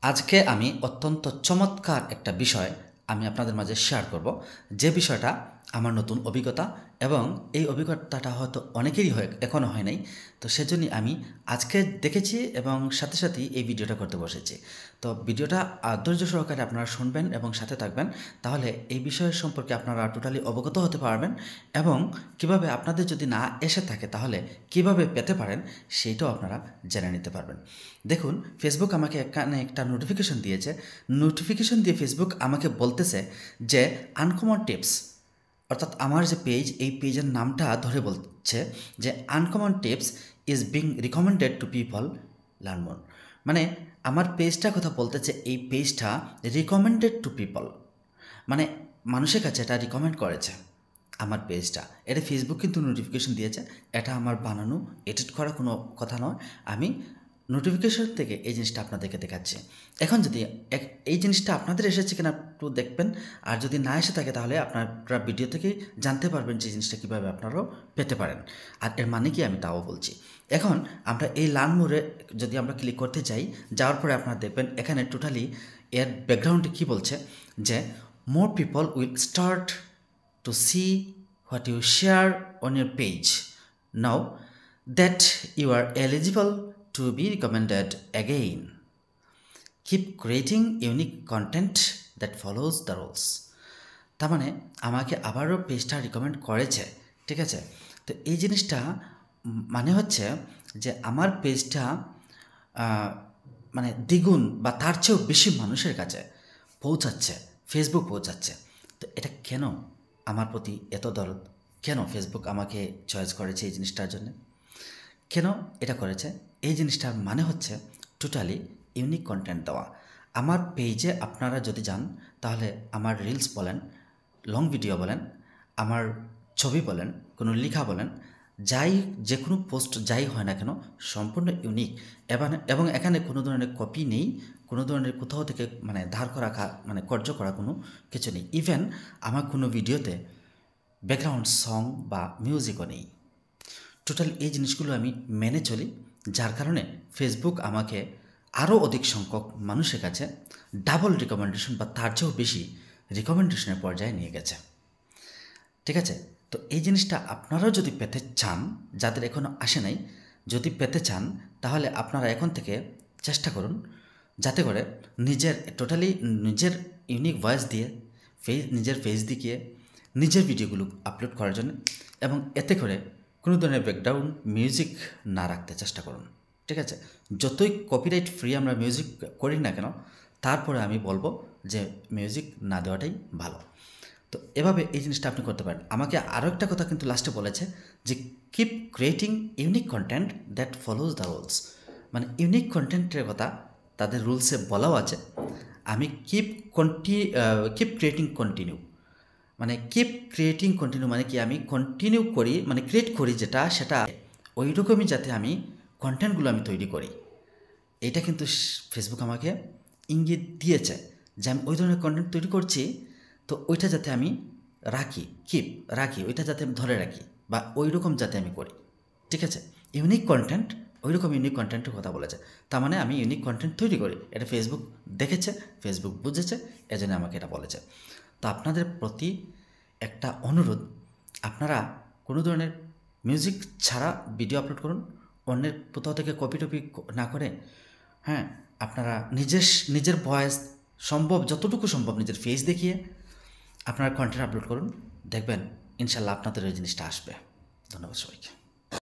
আজকে আমি অত্যন্ত চমৎকার একটা বিষয় আমি আপনাদের মাঝে শেয়ার করব, যে বিষয়টা আমার নতুন অভিজ্ঞতা এবং এই অভিজ্ঞতাটা হয়তো অনেকেরই এখনও হয় নাই। তো সেজন্যই আমি আজকে দেখেছি এবং সাথে সাথেই এই ভিডিওটা করতে বসেছি। তো ভিডিওটা ধৈর্য সহকারে আপনারা শুনবেন এবং সাথে থাকবেন, তাহলে এই বিষয়ের সম্পর্কে আপনারা টোটালি অবগত হতে পারবেন এবং কিভাবে আপনাদের যদি না এসে থাকে তাহলে কিভাবে পেতে পারেন সেইটাও আপনারা জেনে নিতে পারবেন। দেখুন, ফেসবুক আমাকে এখানে একটা নোটিফিকেশন দিয়েছে। নোটিফিকেশন দিয়ে ফেসবুক আমাকে বলতেছে যে আনকমন টিপস, অর্থাৎ আমার যে পেজ, এই পেজের নামটা ধরে বলছে যে uncommon tips is being recommended two people learn more. মানে আমার পেজটা কথা বলতেছে, এই পেজটা রিকমেন্ডেড টু পিপল, মানে মানুষের কাছে এটা রিকমেন্ড করেছে আমার পেজটা। এটা ফেসবুক কিন্তু নোটিফিকেশন দিয়েছে, এটা আমার বানানো এডিট করা কোনো কথা নয়। আমি নোটিফিকেশন থেকে এই জিনিসটা আপনাদেরকে দেখাচ্ছি। এখন যদি এই জিনিসটা আপনাদের এসেছে কিনা একটু দেখবেন, আর যদি না এসে থাকে তাহলে আপনারা ভিডিও থেকে জানতে পারবেন যে জিনিসটা কীভাবে আপনারাও পেতে পারেন। আর এর মানে কি আমি তাও বলছি। এখন আমরা এই লার্ন মোরে যদি আমরা ক্লিক করতে যাই, যাওয়ার পরে আপনারা দেখবেন এখানে টোটালি এর ব্যাকগ্রাউন্ডে কী বলছে যে more people will start to see what you share on your page now that you are eligible to be recommended again. Keep creating unique content that follows the rules. তার মানে আমাকে আবারও পেজটা রিকমেন্ড করেছে, ঠিক আছে। তো এই জিনিসটা মানে হচ্ছে যে আমার পেজটা মানে দ্বিগুণ বা তার চেয়েও বেশি মানুষের কাছে পৌঁছাচ্ছে, ফেসবুক পৌঁছাচ্ছে। তো এটা কেন আমার প্রতি এত দরদ, কেন ফেসবুক আমাকে চয়েস করেছে এই জিনিসটার জন্য, কেন এটা করেছে? এই জিনিসটার মানে হচ্ছে টোটালি ইউনিক কন্টেন্ট দেওয়া। আমার পেজে আপনারা যদি যান তাহলে আমার রিলস বলেন, লং ভিডিও বলেন, আমার ছবি বলেন, কোনো লেখা বলেন, যাই যে কোনো পোস্ট যাই হয় না কেন সম্পূর্ণ ইউনিক এবং এখানে কোনো ধরনের কপি নেই, কোনো ধরনের কোথাও থেকে মানে ধার করা মানে কর্য করা কোনো কিছু নেই। ইভেন আমার কোনো ভিডিওতে ব্যাকগ্রাউন্ড সং বা মিউজিকও নেই। টোটাল এই জিনিসগুলো আমি মেনে চলি, যার কারণে ফেসবুক আমাকে আরও অধিক সংখ্যক মানুষের কাছে ডাবল রিকমেন্ডেশন বা তার চেয়েও বেশি রিকমেন্ডেশনের পর্যায়ে নিয়ে গেছে, ঠিক আছে। তো এই জিনিসটা আপনারাও যদি পেতে চান, যাদের এখনও আসে নাই, যদি পেতে চান তাহলে আপনারা এখন থেকে চেষ্টা করুন যাতে করে নিজের ইউনিক ভয়েস দিয়ে নিজের ফেস দেখিয়ে নিজের ভিডিওগুলো আপলোড করার জন্য, এবং এতে করে কোনো ধরনের ব্যাকগ্রাউন্ড মিউজিক না রাখতে চেষ্টা করুন, ঠিক আছে। যতই কপিরাইট ফ্রি আমরা মিউজিক করি না কেন, তারপরে আমি বলবো যে মিউজিক না দেওয়াটাই ভালো। তো এভাবে এই জিনিসটা আপনি করতে পারেন। আমাকে আরও একটা কথা কিন্তু লাস্টে বলেছে যে keep creating unique content that follows the rules. মানে ইউনিক কন্টেন্টের কথা তাদের রুলসে বলাও আছে। আমি কিপ ক্রিয়েটিং কন্টিনিউ, মানে কিপ ক্রিয়েটিং কন্টিনিউ মানে কি, আমি কন্টিনিউ করি, মানে ক্রিয়েট করি যেটা সেটা ওই রকমই যাতে আমি কন্টেন্টগুলো আমি তৈরি করি। এটা কিন্তু ফেসবুক আমাকে ইঙ্গিত দিয়েছে যে আমি ওই ধরনের কন্টেন্ট তৈরি করছি, তো ওইটা যাতে আমি রাখি, ওইটা যাতে আমি ধরে রাখি বা ওই রকম যাতে আমি করি, ঠিক আছে। ইউনিক কন্টেন্ট, ওই রকম ইউনিক কন্টেন্টের কথা বলেছে, তার মানে আমি ইউনিক কন্টেন্ট তৈরি করি। এটা ফেসবুক দেখেছে, ফেসবুক বুঝেছে, এজন্য আমাকে এটা বলেছে। তো আপনাদের প্রতি একটা অনুরোধ, আপনারা কোনো ধরনের মিউজিক ছাড়া ভিডিও আপলোড করুন, অন্যের কোথাও থেকে কপি টপি না করে। হ্যাঁ, আপনারা নিজের ভয়েস যতটুকু সম্ভব নিজের ফেস দেখিয়ে আপনারা কন্টেন্ট আপলোড করুন, দেখবেন ইনশাল্লাহ আপনাদের ওই জিনিসটা আসবে। ধন্যবাদ সবাইকে।